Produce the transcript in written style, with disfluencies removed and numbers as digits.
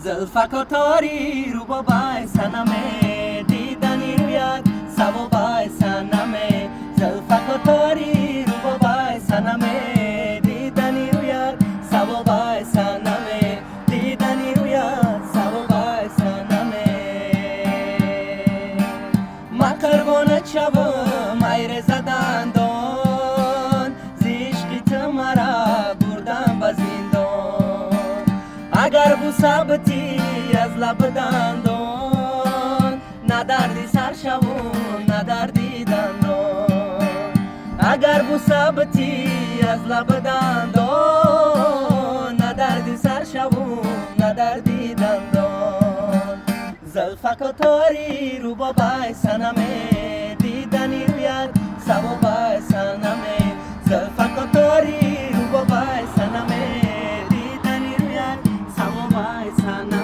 زلفک و تاری رو بابای سنمه دیدنی رویت سوابای سنمه زلفک و تاری رو بابای سنمه دیدنی رویت سوابای سنمه دیدنی رویت سوابای سنمه مکرگونه چوم ایر زدن دون زیشقی تمرا بردم بزیندون اگر بو ثابتی از لب دندون ندردی سر شوون ندردی دندون اگر بو ثابتی از لب دندون ندردی سر شوون ندردی دندون زلفک و تاری رو بابای سنمه دیدنی رویت سوابای سنمه زلفک و تاری رو بابای سنمه دیدنی رویت سوابای سنمه